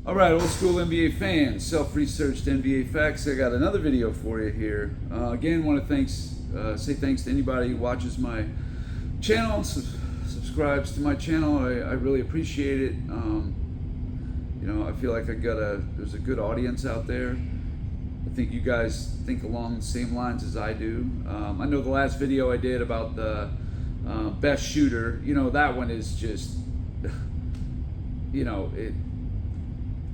All right, old school NBA fans, self-researched NBA facts. I got another video for you here. Again, want to say thanks to anybody who watches my channel, subscribes to my channel. I really appreciate it. I feel like there's a good audience out there. I think you guys think along the same lines as I do. I know the last video I did about the best shooter, that one is just,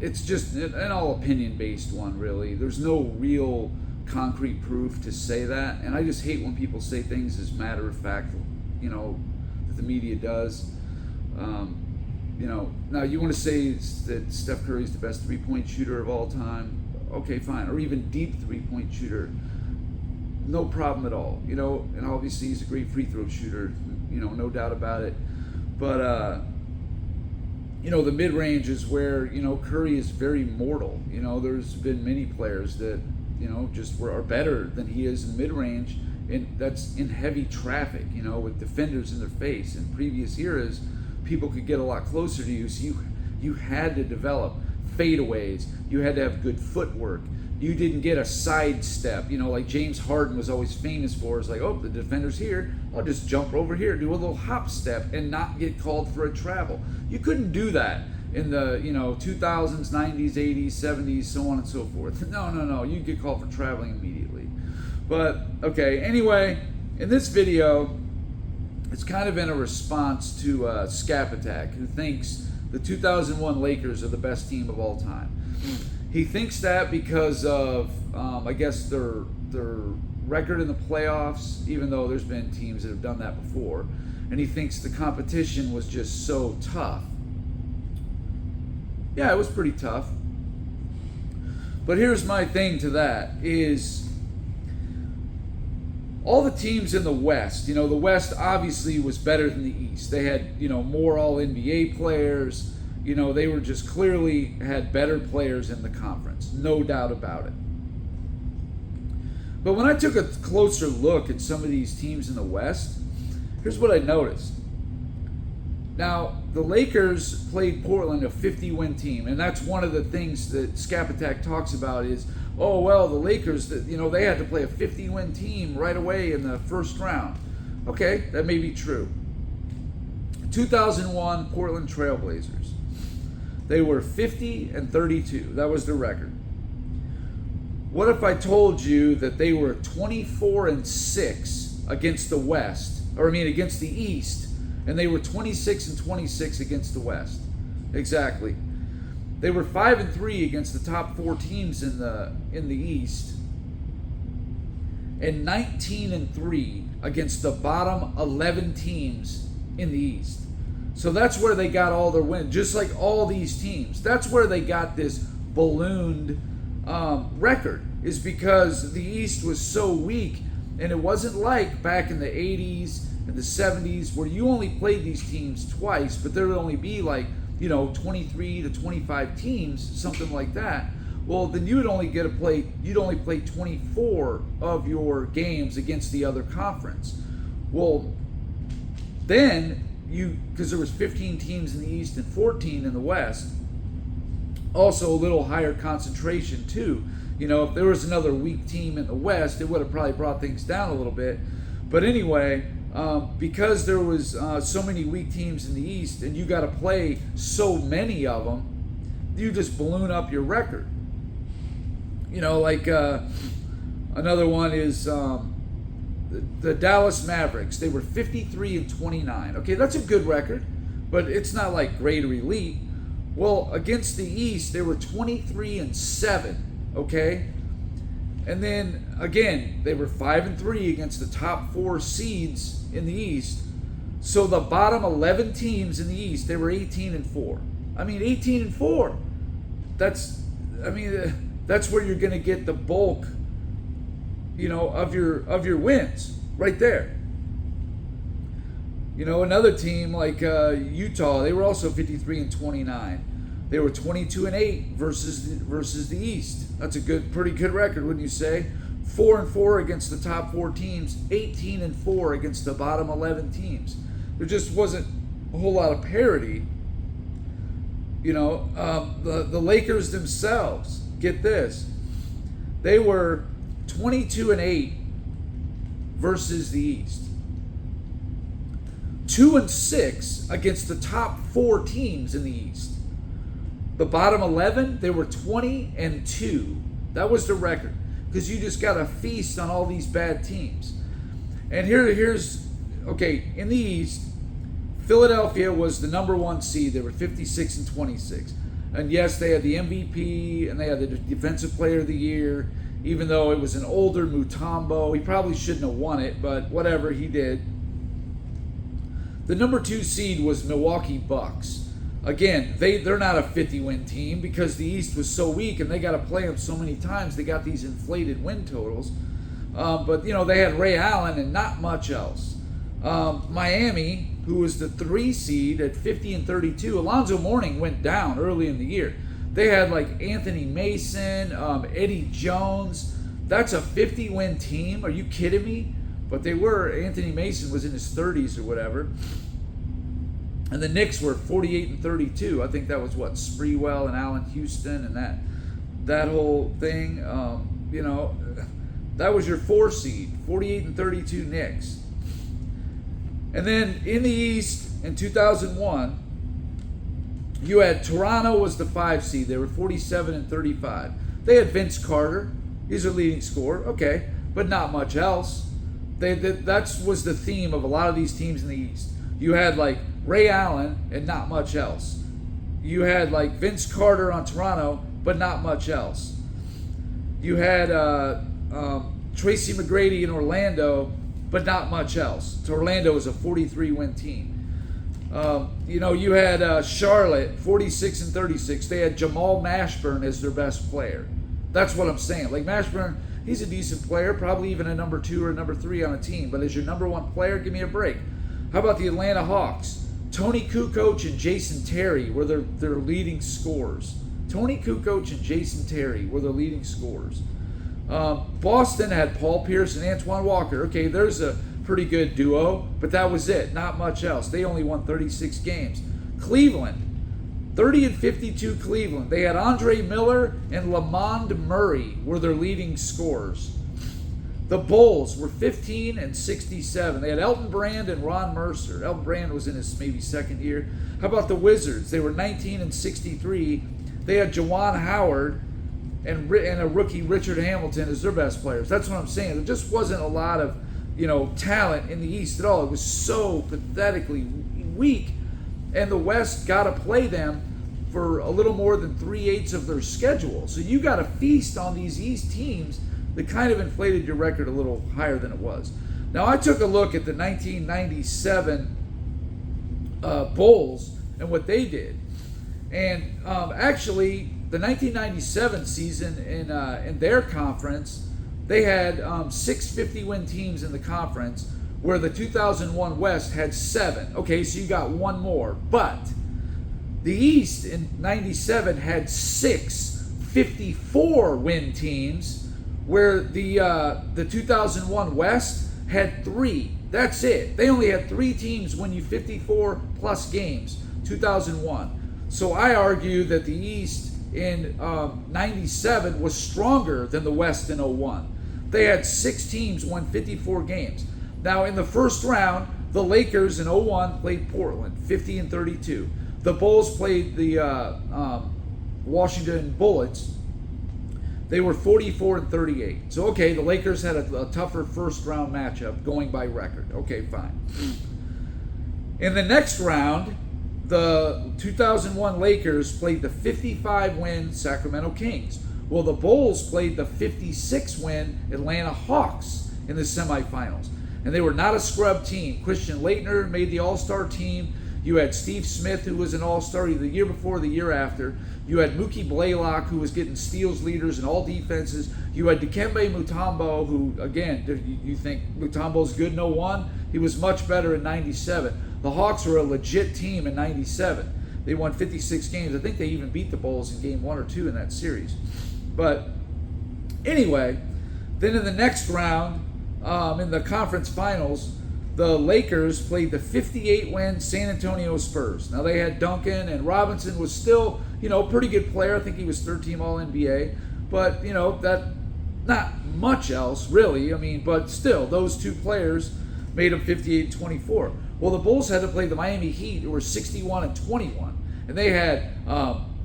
it's just an all opinion based one, really. There's no real concrete proof to say that, and I just hate when people say things as matter of fact, that the media does. Now you want to say that Steph Curry is the best three-point shooter of all time, okay, fine, or even deep three-point shooter, no problem at all. And obviously he's a great free throw shooter, no doubt about it. But the mid-range is where, Curry is very mortal. There's been many players that, just are better than he is in mid-range, and that's in heavy traffic, with defenders in their face. In previous eras, people could get a lot closer to you, so you had to develop fadeaways. You had to have good footwork. You didn't get a sidestep, like James Harden was always famous for. It's like, oh, the defender's here, I'll just jump over here, do a little hop step, and not get called for a travel. You couldn't do that in the 2000s, 90s, 80s, 70s, so on and so forth. No, you get called for traveling immediately. But okay, anyway, in this video, it's kind of in a response to Scap Attack, who thinks the 2001 Lakers are the best team of all time. He thinks that because of, I guess, their record in the playoffs, even though there's been teams that have done that before. And he thinks the competition was just so tough. Yeah, it was pretty tough. But here's my thing to that is all the teams in the West, the West obviously was better than the East. They had, more all-NBA players. They were just clearly had better players in the conference, no doubt about it. But when I took a closer look at some of these teams in the West, here's what I noticed. Now, the Lakers played Portland, a 50-win team, and that's one of the things that Scap Attack talks about is, oh, well, the Lakers, they had to play a 50-win team right away in the first round. Okay, that may be true. 2001 Portland Trailblazers. They were 50-32. That was their record. What if I told you that they were 24-6 against the West, against the East, and they were 26-26 against the West? Exactly. They were 5-3 against the top four teams in the East, and 19-3 against the bottom 11 teams in the East. So that's where they got all their wins, just like all these teams. That's where they got this ballooned record, is because the East was so weak, and it wasn't like back in the 80s and the 70s where you only played these teams twice, but there would only be 23 to 25 teams, something like that. Well, then you'd only play 24 of your games against the other conference. Well, then because there was 15 teams in the East and 14 in the West, also a little higher concentration too. If there was another weak team in the West, it would have probably brought things down a little bit. But anyway, because there was so many weak teams in the East and you got to play so many of them, you just balloon up your record. Another one is the Dallas Mavericks. They were 53-29. Okay, that's a good record, but it's not like great or elite. Well, against the East, they were 23-7. Okay, and then again, they were 5-3 against the top four seeds in the East. So the bottom 11 teams in the East, they were 18-4. 18-4. That's where you're going to get the bulk, of your wins right there. Another team like Utah, they were also 53-29. They were 22-8 versus the East. That's a pretty good record, wouldn't you say? 4-4 against the top four teams, 18-4 against the bottom 11 teams. There just wasn't a whole lot of parity. The Lakers themselves, get this, they were 22-8 versus the East. 2-6 against the top 4 teams in the East. The bottom 11, they were 20-2. That was the record, because you just got to feast on all these bad teams. And here's in the East, Philadelphia was the number 1 seed. They were 56-26. And yes, they had the MVP and they had the Defensive Player of the Year, even though it was an older Mutombo. He probably shouldn't have won it, but whatever, he did. The number 2 seed was Milwaukee Bucks. Again, they're not a 50-win team because the East was so weak and they got to play them so many times. They got these inflated win totals. But they had Ray Allen and not much else. Miami, who was the 3 seed at 50-32, Alonzo Mourning went down early in the year. They had like Anthony Mason, Eddie Jones. That's a 50-win team. Are you kidding me? But they were. Anthony Mason was in his 30s or whatever. And the Knicks were 48-32. I think that was what, Sprewell and Allen Houston and that whole thing. That was your 4 seed, 48-32 Knicks. And then in the East in 2001, you had Toronto was the 5 seed. They were 47-35. They had Vince Carter. He's their leading scorer. Okay, but not much else. That was the theme of a lot of these teams in the East. You had like Ray Allen and not much else. You had like Vince Carter on Toronto, but not much else. You had Tracy McGrady in Orlando, but not much else. So Orlando was a 43-win team. You had Charlotte, 46-36. They had Jamal Mashburn as their best player. That's what I'm saying. Like Mashburn, he's a decent player, probably even a number 2 or a number 3 on a team. But as your number 1 player, give me a break. How about the Atlanta Hawks? Tony Kukoc and Jason Terry were their leading scorers. Tony Kukoc and Jason Terry were their leading scorers. Boston had Paul Pierce and Antoine Walker. Okay, there's a pretty good duo, but that was it. Not much else. They only won 36 games. Cleveland, 30-52 Cleveland. They had Andre Miller and Lamond Murray were their leading scorers. The Bulls were 15-67. They had Elton Brand and Ron Mercer. Elton Brand was in his maybe 2nd year. How about the Wizards? They were 19-63. They had Juwan Howard and a rookie Richard Hamilton as their best players. That's what I'm saying. There just wasn't a lot of talent in the East at all. It was so pathetically weak, and the West got to play them for a little more than 3/8 of their schedule. So you got to feast on these East teams that kind of inflated your record a little higher than it was. Now, I took a look at the 1997 Bulls and what they did. And actually, the 1997 season in their conference, they had 6 50-win teams in the conference, where the 2001 West had 7. Okay, so you got one more. But the East in 97 had 6 54-win teams, where the 2001 West had 3. That's it. They only had 3 teams win you 54 plus games, 2001. So I argue that the East in 97 was stronger than the West in 01. They had 6 teams won 54 games. Now in the first round, the Lakers in 01 played Portland, 50-32. The Bulls played the Washington Bullets. They were 44-38. So okay, the Lakers had a tougher first round matchup going by record. Okay, fine. In the next round, the 2001 Lakers played the 55-win Sacramento Kings. Well, the Bulls played the 56-win Atlanta Hawks in the semifinals. And they were not a scrub team. Christian Laettner made the All-Star team. You had Steve Smith, who was an All-Star the year before, the year after. You had Mookie Blaylock, who was getting steals leaders in all defenses. You had Dikembe Mutombo, who, again, you think Mutombo's good in 01? He was much better in 97. The Hawks were a legit team in 97. They won 56 games. I think they even beat the Bulls in game 1 or 2 in that series. But anyway, then in the next round, in the conference finals, the Lakers played the 58-win San Antonio Spurs. Now, they had Duncan, and Robinson was still, pretty good player. I think he was third-team All-NBA. But, that not much else, really. But still, those two players made them 58-24. Well, the Bulls had to play the Miami Heat, who were 61-21. And they had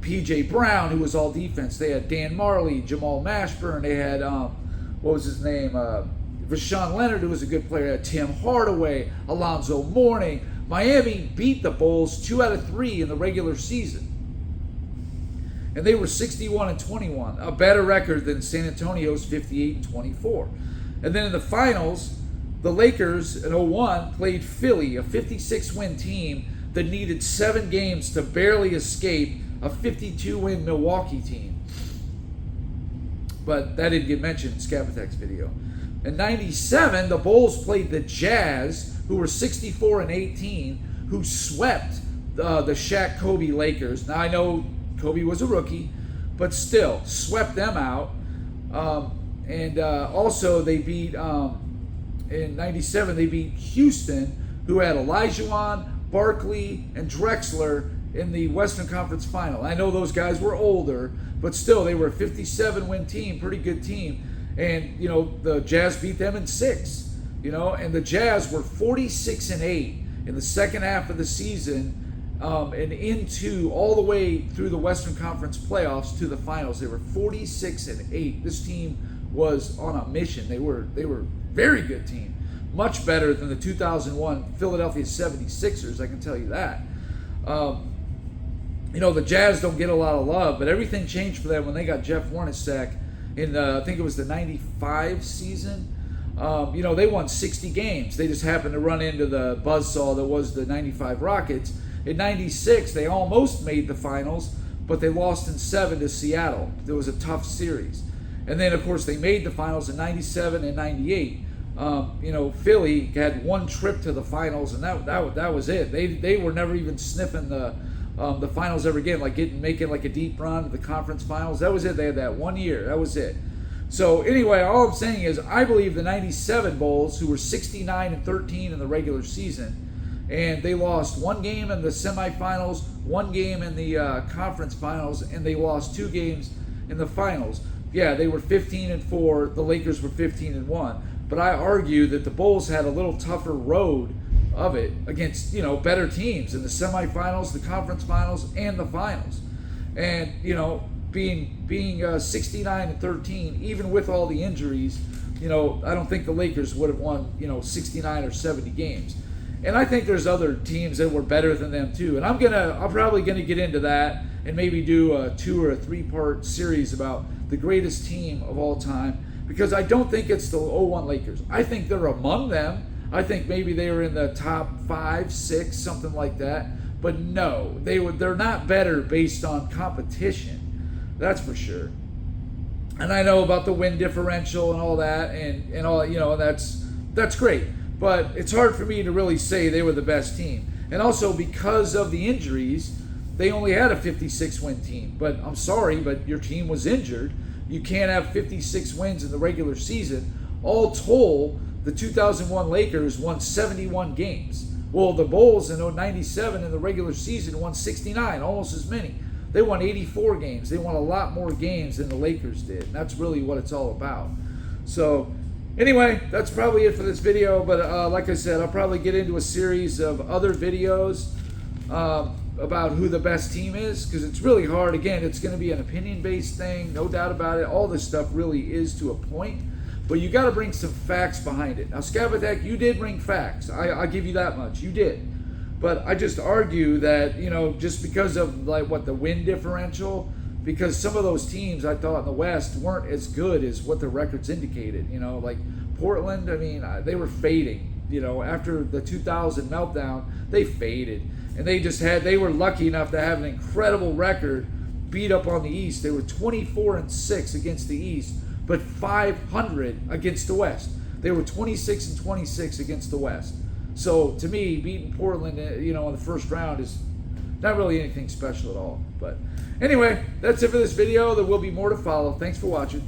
P.J. Brown, who was all defense. They had Dan Marley, Jamal Mashburn. They had, what was his name? Rashawn Leonard, who was a good player. They had Tim Hardaway, Alonzo Mourning. Miami beat the Bulls 2 out of 3 in the regular season. And they were 61-21, a better record than San Antonio's 58-24. And then in the finals, the Lakers in 01 played Philly, a 56-win team that needed 7 games to barely escape a 52-win Milwaukee team. But that didn't get mentioned in Skabatek's video. In 97, the Bulls played the Jazz, who were 64-18, who swept the Shaq Kobe Lakers. Now, I know Kobe was a rookie, but still swept them out. Also they beat, in 97, they beat Houston, who had Olajuwon, Barkley, and Drexler in the Western Conference Final. I know those guys were older, but still they were a 57-win team, pretty good team. And, the Jazz beat them in 6, and the Jazz were 46-8 in the second half of the season. And into all the way through the Western Conference playoffs to the finals. They were 46-8. This team was on a mission. They were a very good team. Much better than the 2001 Philadelphia 76ers, I can tell you that. The Jazz don't get a lot of love, but everything changed for them when they got Jeff Hornacek in, I think it was the 95 season. They won 60 games. They just happened to run into the buzzsaw that was the 95 Rockets. In 96, they almost made the finals, but they lost in 7 to Seattle. It was a tough series. And then, of course, they made the finals in 97 and 98. Philly had one trip to the finals, and that was it. They were never even sniffing the finals ever again, making like a deep run to the conference finals. That was it. They had that 1 year. That was it. So anyway, all I'm saying is I believe the 97 Bulls, who were 69-13 in the regular season, and they lost 1 game in the semifinals, 1 game in the conference finals, and they lost 2 games in the finals. Yeah, they were 15-4. The Lakers were 15-1. But I argue that the Bulls had a little tougher road of it against, better teams in the semifinals, the conference finals, and the finals. And, being 69-13, even with all the injuries, I don't think the Lakers would have won, 69 or 70 games. And I think there's other teams that were better than them too. And I'm probably gonna get into that and maybe do a 2 or a 3-part series about the greatest team of all time, because I don't think it's the 01 Lakers. I think they're among them. I think maybe they were in the top 5, 6, something like that. But no, they're not better based on competition. That's for sure. And I know about the win differential and all that, and all, that's great. But it's hard for me to really say they were the best team. And also because of the injuries, they only had a 56-win team. But I'm sorry, but your team was injured. You can't have 56 wins in the regular season. All told, the 2001 Lakers won 71 games. Well, the Bulls in 97 in the regular season won 69, almost as many. They won 84 games. They won a lot more games than the Lakers did. And that's really what it's all about. So anyway, that's probably it for this video, but like I said, I'll probably get into a series of other videos about who the best team is, because it's really hard. Again, it's going to be an opinion-based thing, no doubt about it. All this stuff really is to a point, but you got to bring some facts behind it. Now, Skabatek, you did bring facts. I'll give you that much. You did. But I just argue that, just because of the win differential, because some of those teams I thought in the West weren't as good as what the records indicated. Like Portland, they were fading. After the 2000 meltdown, they faded. And they were lucky enough to have an incredible record, beat up on the East. They were 24-6 against the East, but 500 against the West. They were 26-26 against the West. So to me, beating Portland, in the first round is not really anything special at all. But anyway, that's it for this video. There will be more to follow. Thanks for watching.